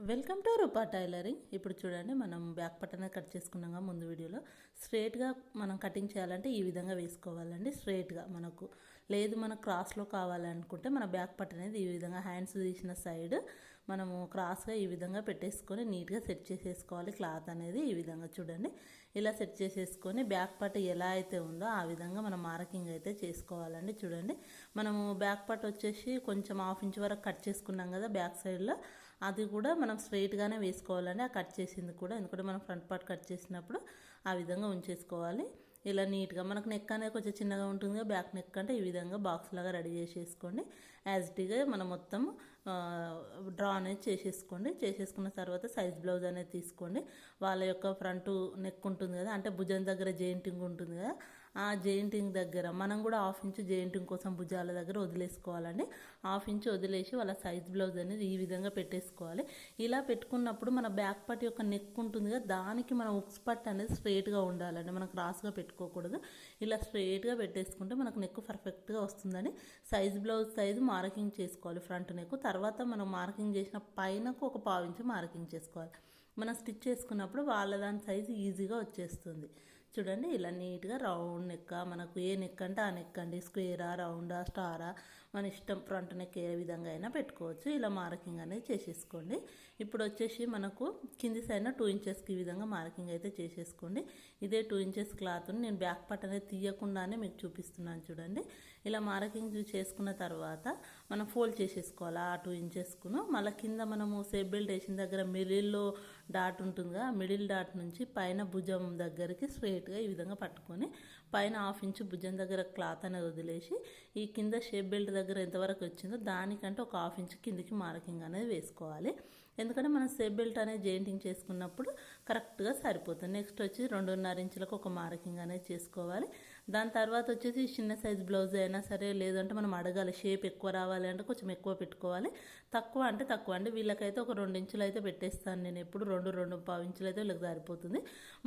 Welcome to Roopa tailoring. ఇప్పుడు చూడండి, మనం బ్యాక్ పార్ట్ అనేది కట్ చేసుకున్నాం ముందు వీడియోలో. స్ట్రైట్గా మనం కటింగ్ చేయాలంటే ఈ విధంగా వేసుకోవాలండి. స్ట్రైట్గా మనకు లేదు, మన క్రాస్లో కావాలనుకుంటే మన బ్యాక్ పార్ట్ అనేది ఈ విధంగా హ్యాండ్స్ తీసిన సైడ్ మనము క్రాస్గా ఈ విధంగా పెట్టేసుకొని నీట్గా సెట్ చేసేసుకోవాలి. క్లాత్ అనేది ఈ విధంగా చూడండి, ఇలా సెట్ చేసేసుకొని బ్యాక్ పార్ట్ ఎలా అయితే ఉందో ఆ విధంగా మనం మార్కింగ్ అయితే చేసుకోవాలండి. చూడండి, మనము బ్యాక్ పార్ట్ వచ్చేసి కొంచెం 1/2 ఇంచ్ వరకు కట్ చేసుకున్నాం కదా బ్యాక్ సైడ్లో, అది కూడా మనం స్ట్రైట్గానే వేసుకోవాలండి. ఆ కట్ చేసింది కూడా, ఎందుకంటే మనం ఫ్రంట్ పార్ట్ కట్ చేసినప్పుడు ఆ విధంగా ఉంచేసుకోవాలి. ఇలా నీట్గా మనకు నెక్ అనేది కొంచెం చిన్నగా ఉంటుంది, బ్యాక్ నెక్ అంటే ఈ విధంగా బాక్స్ లాగా రెడీ చేసేసుకోండి. యాజ్ ఇట్గా మనం మొత్తం డ్రా అనేది చేసేసుకోండి. చేసేసుకున్న తర్వాత సైజ్ బ్లౌజ్ అనేది తీసుకోండి. వాళ్ళ యొక్క ఫ్రంట్ నెక్ ఉంటుంది కదా, అంటే భుజం దగ్గర జెయింటింగ్ ఉంటుంది కదా, ఆ జెయింటింగ్ దగ్గర మనం కూడా 1/2 ఇంచ్ జెయింటింగ్ కోసం భుజాల దగ్గర వదిలేసుకోవాలండి. 1/2 ఇంచ్ వదిలేసి వాళ్ళ సైజ్ బ్లౌజ్ అనేది ఈ విధంగా పెట్టేసుకోవాలి. ఇలా పెట్టుకున్నప్పుడు మన బ్యాక్ పార్ట్ యొక్క నెక్ ఉంటుంది కదా, దానికి మన ఉక్స్ పట్టు అనేది స్ట్రైట్గా ఉండాలండి. మనం క్రాస్గా పెట్టుకోకూడదు. ఇలా స్ట్రైట్గా పెట్టేసుకుంటే మనకు నెక్ పర్ఫెక్ట్గా వస్తుందని సైజ్ బ్లౌజ్ సైజు మార్కింగ్ చేసుకోవాలి ఫ్రంట్ నెక్. తర్వాత మనం మార్కింగ్ చేసిన పైనకు ఒక 1/4 ఇంచ్ మార్కింగ్ చేసుకోవాలి. మనం స్టిచ్ చేసుకున్నప్పుడు వాళ్ళ దాని సైజు ఈజీగా వచ్చేస్తుంది. చూడండి, ఇలా నీట్గా రౌండ్ నెక్, మనకు ఏ నెక్ అంటే ఆ నెక్ అండి, స్క్వేరా, రౌండా, స్టారా, మన ఇష్టం. ఫ్రంట్ నెక్ ఏ విధంగా అయినా పెట్టుకోవచ్చు. ఇలా మార్కింగ్ అనేది చేసేసుకోండి. ఇప్పుడు వచ్చేసి మనకు కింది సైడ్ 2 ఇంచెస్కి ఈ విధంగా మార్కింగ్ అయితే చేసేసుకోండి. ఇదే 2 ఇంచెస్ క్లాత్ని నేను బ్యాక్ పార్ట్ అనేది తీయకుండానే మీకు చూపిస్తున్నాను. చూడండి, ఇలా మార్కింగ్ చేసుకున్న తర్వాత మనం ఫోల్డ్ చేసేసుకోవాలి ఆ 2 ఇంచెస్కును. మళ్ళీ కింద మనము సేఫ్ బెల్ట్ వేసిన దగ్గర మిడిల్లో డాట్ ఉంటుంది కదా, మిడిల్ డాట్ నుంచి పైన భుజం దగ్గరికి స్ట్రైట్గా ఈ విధంగా పట్టుకొని పైన 1/2 ఇంచ్ భుజం దగ్గర క్లాత్ అనేది వదిలేసి ఈ కింద షేప్ బెల్ట్ దగ్గర ఎంతవరకు వచ్చిందో దానికంటే ఒక 1/2 ఇంచ్ కిందికి మార్కింగ్ అనేది వేసుకోవాలి. ఎందుకంటే మనం షేప్ బెల్ట్ అనేది జాయింటింగ్ చేసుకున్నప్పుడు కరెక్ట్గా సరిపోతుంది. నెక్స్ట్ వచ్చి 2.5 ఇంచులకు ఒక మార్కింగ్ అనేది చేసుకోవాలి. దాని తర్వాత వచ్చేసి చిన్న సైజ్ బ్లౌజ్ అయినా సరే, లేదంటే మనం అడగాలి షేప్ ఎక్కువ రావాలి అంటే కొంచెం ఎక్కువ పెట్టుకోవాలి, తక్కువ అంటే తక్కువ అండి. వీళ్ళకైతే ఒక 2 ఇంచులు అయితే పెట్టేస్తాను నేను ఎప్పుడు. 2.5 ఇంచులు అయితే వీళ్ళకి సరిపోతుంది.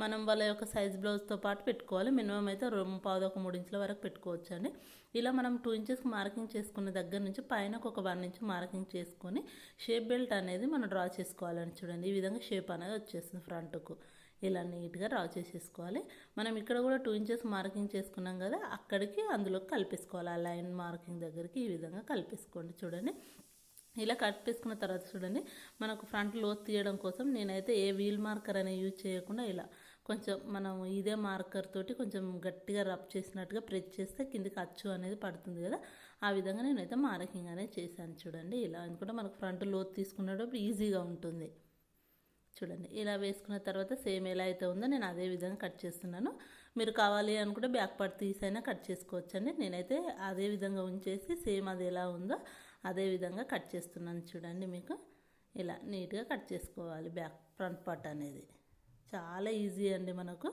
మనం వాళ్ళ యొక్క సైజ్ బ్లౌజ్తో పాటు పెట్టుకోవాలి. మినిమం అయితే 2.5-3 ఇంచుల వరకు పెట్టుకోవచ్చు అండి. ఇలా మనం 2 ఇంచెస్కి మార్కింగ్ చేసుకున్న దగ్గర నుంచి పైన ఒక 1 ఇంచ్ మార్కింగ్ చేసుకొని షేప్ బెల్ట్ అనేది మనం డ్రా చేసుకోవాలని. చూడండి, ఈ విధంగా షేప్ అనేది వచ్చేస్తుంది ఫ్రంట్కు. ఇలా నీట్గా డ్రా చేసేసుకోవాలి. మనం ఇక్కడ కూడా 2 ఇంచెస్ మార్కింగ్ చేసుకున్నాం కదా, అక్కడికి అందులోకి కలిపేసుకోవాలి. ఆ లైన్ మార్కింగ్ దగ్గరికి ఈ విధంగా కలిపేసుకోండి. చూడండి, ఇలా కలిపేసుకున్న తర్వాత చూడండి, మనకు ఫ్రంట్ లోతు తీయడం కోసం నేనైతే ఏ వీల్ మార్కర్ అనేది యూజ్ చేయకుండా ఇలా కొంచెం మనం ఇదే మార్కర్ తోటి కొంచెం గట్టిగా రబ్ చేసినట్టుగా ప్రెస్ చేస్తే కిందికి అచ్చు అనేది పడుతుంది కదా, ఆ విధంగా నేనైతే మార్కింగ్ అనేది చేశాను. చూడండి, ఇలా అనుకుంటే మనకు ఫ్రంట్ లోతు తీసుకునేటప్పుడు ఈజీగా ఉంటుంది. చూడండి, ఇలా వేసుకున్న తర్వాత సేమ్ ఎలా అయితే ఉందో నేను అదే విధంగా కట్ చేస్తున్నాను. మీరు కావాలి అనుకుంటే బ్యాక్ పార్ట్ తీసైనా కట్ చేసుకోవచ్చండి. నేనైతే అదే విధంగా ఉంచేసి సేమ్ అది ఎలా ఉందో అదే విధంగా కట్ చేస్తున్నాను. చూడండి, మీకు ఇలా నీట్గా కట్ చేసుకోవాలి ఫ్రంట్ పార్ట్ అనేది. చాలా ఈజీ అండి మనకు.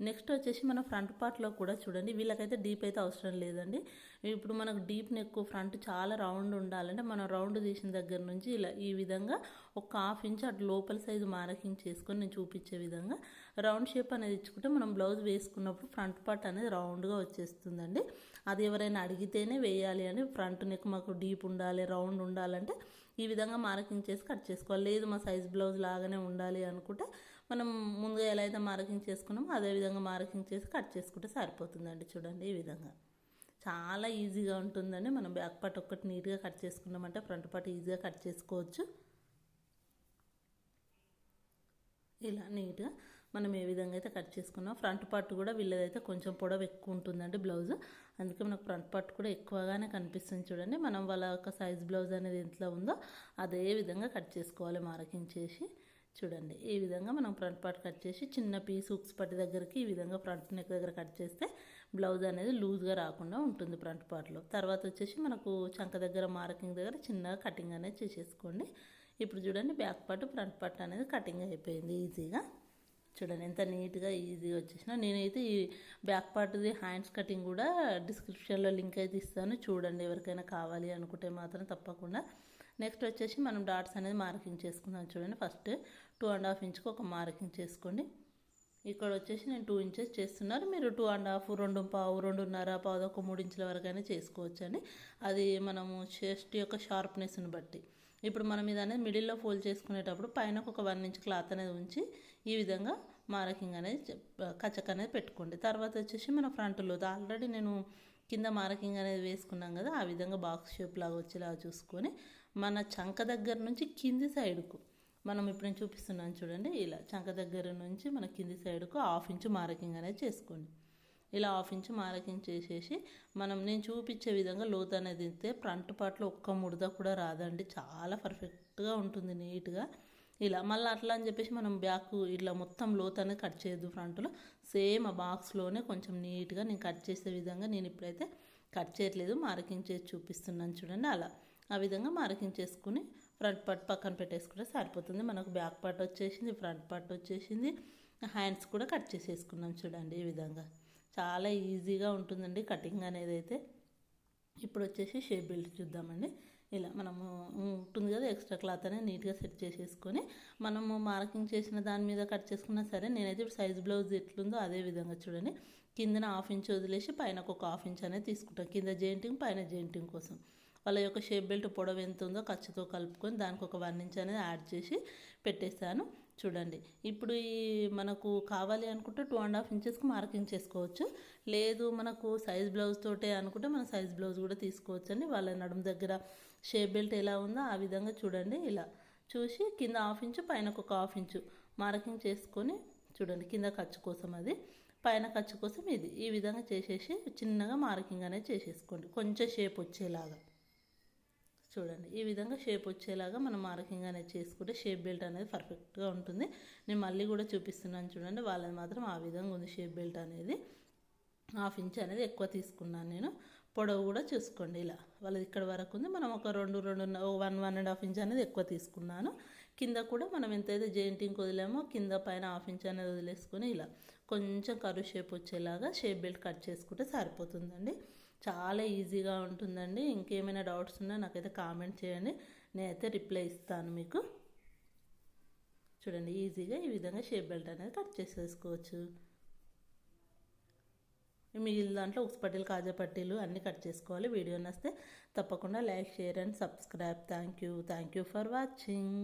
నెక్స్ట్ వచ్చేసి మన ఫ్రంట్ పార్ట్లో కూడా చూడండి, వీళ్ళకైతే డీప్ అయితే అవసరం లేదండి. ఇప్పుడు మనకు డీప్ నెక్ ఫ్రంట్ చాలా రౌండ్ ఉండాలంటే మనం రౌండ్ తీసిన దగ్గర నుంచి ఇలా ఈ విధంగా ఒక 1/2 ఇంచ్ అటు లోపల సైజు మార్కింగ్ చేసుకొని నేను చూపించే విధంగా రౌండ్ షేప్ అనేది ఇచ్చుకుంటే మనం బ్లౌజ్ వేసుకున్నప్పుడు ఫ్రంట్ పార్ట్ అనేది రౌండ్గా వచ్చేస్తుందండి. అది ఎవరైనా అడిగితేనే వేయాలి అని. ఫ్రంట్ నెక్ మాకు డీప్ ఉండాలి, రౌండ్ ఉండాలంటే ఈ విధంగా మార్కింగ్ చేసి కట్ చేసుకోవాలి. లేదు మా సైజ్ బ్లౌజ్ లాగానే ఉండాలి అనుకుంటే మనం ముందుగా ఎలా అయితే మార్కింగ్ చేసుకున్నామో అదే విధంగా మార్కింగ్ చేసి కట్ చేసుకుంటే సరిపోతుందండి. చూడండి, ఈ విధంగా చాలా ఈజీగా ఉంటుందండి. మనం బ్యాక్ పార్ట్ ఒక్కటి నీట్గా కట్ చేసుకున్నామంటే ఫ్రంట్ పార్ట్ ఈజీగా కట్ చేసుకోవచ్చు. ఇలా నీట్గా మనం ఏ విధంగా అయితే కట్ చేసుకున్నాం. ఫ్రంట్ పార్ట్ కూడా వీళ్ళదైతే కొంచెం పొడవు ఎక్కువ ఉంటుందండి బ్లౌజ్, అందుకే మనకు ఫ్రంట్ పార్ట్ కూడా ఎక్కువగానే కనిపిస్తుంది. చూడండి, మనం వాళ్ళ యొక్క సైజ్ బ్లౌజ్ అనేది ఎంతలో ఉందో అదే విధంగా కట్ చేసుకోవాలి మార్కింగ్ చేసి. చూడండి, ఈ విధంగా మనం ఫ్రంట్ పార్ట్ కట్ చేసి చిన్న పీస్ హుక్స్ పట్టి దగ్గరికి ఈ విధంగా ఫ్రంట్ నెక్ దగ్గర కట్ చేస్తే బ్లౌజ్ అనేది లూజ్గా రాకుండా ఉంటుంది ఫ్రంట్ పార్ట్లో. తర్వాత వచ్చేసి మనకు చంక దగ్గర మార్కింగ్ దగ్గర చిన్నగా కటింగ్ అనేది చేసేసుకోండి. ఇప్పుడు చూడండి, బ్యాక్ పార్ట్ ఫ్రంట్ పార్ట్ అనేది కటింగ్ అయిపోయింది ఈజీగా. చూడండి ఎంత నీట్గా ఈజీగా వచ్చేసిన. నేనైతే ఈ బ్యాక్ పార్ట్ది హ్యాండ్స్ కటింగ్ కూడా డిస్క్రిప్షన్లో లింక్ అయితే ఇస్తాను, చూడండి ఎవరికైనా కావాలి అనుకుంటే మాత్రం తప్పకుండా. నెక్స్ట్ వచ్చేసి మనం డాట్స్ అనేది మార్కింగ్ చేసుకుందాం. చూడండి, ఫస్ట్ 2.5 ఇంచుకి ఒక మార్కింగ్ చేసుకోండి. ఇక్కడ వచ్చేసి నేను 2 ఇంచెస్ చేస్తున్నారు, మీరు 2.5, 2.5, 2.5, 1/3 ఇంచుల వరకు అయినా చేసుకోవచ్చు అండి. అది మనము చెస్ట్ యొక్క షార్ప్నెస్ని బట్టి. ఇప్పుడు మనం ఇది అనేది మిడిల్లో ఫోల్డ్ చేసుకునేటప్పుడు పైన ఒక 1 ఇంచ్ క్లాత్ అనేది ఉంచి ఈ విధంగా మార్కింగ్ అనేది కచక్ అనేది పెట్టుకోండి. తర్వాత వచ్చేసి మన ఫ్రంట్లో ఆల్రెడీ నేను కింద మార్కింగ్ అనేది వేసుకున్నాం కదా, ఆ విధంగా బాక్స్ షేప్ లాగా వచ్చేలాగా చూసుకొని మన చంక దగ్గర నుంచి కింది సైడ్కు మనం ఇప్పుడు నేను చూపిస్తున్నాను చూడండి, ఇలా చంక దగ్గర నుంచి మన కింది సైడ్కు 1/2 ఇంచు మార్కింగ్ అనేది చేసుకోండి. ఇలా 1/2 ఇంచు మార్కింగ్ చేసేసి నేను చూపించే విధంగా లోతు అనేది ఇస్తే ఫ్రంట్ పార్ట్లో ఒక్క ముడత కూడా రాదండి, చాలా పర్ఫెక్ట్గా ఉంటుంది నీట్గా. ఇలా మళ్ళీ అట్లా అని చెప్పేసి మనం బ్యాక్ ఇట్లా మొత్తం లోతు అనేది కట్ చేయొద్దు. ఫ్రంట్లో సేమ్ ఆ బాక్స్లోనే కొంచెం నీట్గా నేను కట్ చేసే విధంగా నేను ఇప్పుడైతే కట్ చేయట్లేదు, మార్కింగ్ చేసి చూపిస్తున్నాను చూడండి. అలా ఆ విధంగా మార్కింగ్ చేసుకుని ఫ్రంట్ పార్ట్ పక్కన పెట్టేసుకుంటే సరిపోతుంది. మనకు బ్యాక్ పార్ట్ వచ్చేసింది, ఫ్రంట్ పార్ట్ వచ్చేసింది, హ్యాండ్స్ కూడా కట్ చేసేసుకున్నాం చూడండి. ఈ విధంగా చాలా ఈజీగా ఉంటుందండి కటింగ్ అనేది అయితే. ఇప్పుడు వచ్చేసి షేప్ బెల్ట్ చూద్దామండి. ఇలా మనము ఉంటుంది కదా ఎక్స్ట్రా క్లాత్ అనేది నీట్గా సెట్ చేసేసుకొని మనము మార్కింగ్ చేసిన దాని మీద కట్ చేసుకున్నా సరే, నేనైతే ఇప్పుడు సైజ్ బ్లౌజ్ ఎట్లుందో అదే విధంగా చూడండి, కిందన 1/2 ఇంచ్ వదిలేసి పైన ఒక 1/2 ఇంచ్ అనేది తీసుకుంటాం, కింద జెయింటింగ్ పైన జెయింటింగ్ కోసం. వాళ్ళ యొక్క షేప్ బెల్ట్ పొడవు ఎంత ఉందో ఖర్చుతో కలుపుకొని దానికి ఒక 1 ఇంచ్ అనేది యాడ్ చేసి పెట్టేస్తాను చూడండి. ఇప్పుడు ఈ మనకు కావాలి అనుకుంటే 2.5 ఇంచెస్కి మార్కింగ్ చేసుకోవచ్చు, లేదు మనకు సైజ్ బ్లౌజ్ తోటే అనుకుంటే మన సైజ్ బ్లౌజ్ కూడా తీసుకోవచ్చు అండి. వాళ్ళ నడుము దగ్గర షేప్ బెల్ట్ ఎలా ఉందో ఆ విధంగా చూడండి, ఇలా చూసి కింద 1/2 ఇంచు పైన ఒక 1/2 ఇంచు మార్కింగ్ చేసుకొని చూడండి, కింద ఖర్చు కోసం అది, పైన ఖర్చు కోసం ఇది, ఈ విధంగా చేసేసి చిన్నగా మార్కింగ్ అనేది చేసేసుకోండి కొంచెం షేప్ వచ్చేలాగా చూడండి. ఈ విధంగా షేప్ వచ్చేలాగా మనం మార్కింగ్ అనేది చేసుకుంటే షేప్ బెల్ట్ అనేది పర్ఫెక్ట్గా ఉంటుంది. నేను మళ్ళీ కూడా చూపిస్తున్నాను చూడండి, వాళ్ళది మాత్రం ఆ విధంగా ఉంది షేప్ బెల్ట్ అనేది. 1/2 ఇంచ్ అనేది ఎక్కువ తీసుకున్నాను నేను. పొడవు కూడా చూసుకోండి, ఇలా వాళ్ళది ఇక్కడ వరకు ఉంది, మనం ఒక 1.5 ఇంచ్ అనేది ఎక్కువ తీసుకున్నాను. కింద కూడా మనం ఎంతైతే జెయింటింగ్ వదిలామో కింద పైన 1/2 ఇంచ్ అనేది వదిలేసుకొని ఇలా కొంచెం కర్వ్ షేప్ వచ్చేలాగా షేప్ బెల్ట్ కట్ చేసుకుంటే సరిపోతుందండి. చాలా ఈజీగా ఉంటుందండి. ఇంకేమైనా డౌట్స్ ఉన్నా నాకైతే కామెంట్ చేయండి, నేనైతే రిప్లై ఇస్తాను మీకు. చూడండి ఈజీగా ఈ విధంగా షేప్ బెల్ట్ అనేది కట్ చేసేసుకోవచ్చు. మిగిలిన దాంట్లో ఉక్స్ పట్టీలు, కాజా పట్టీలు అన్నీ కట్ చేసుకోవాలి. వీడియో నచ్చితే తప్పకుండా like, share and subscribe. Thank you for watching.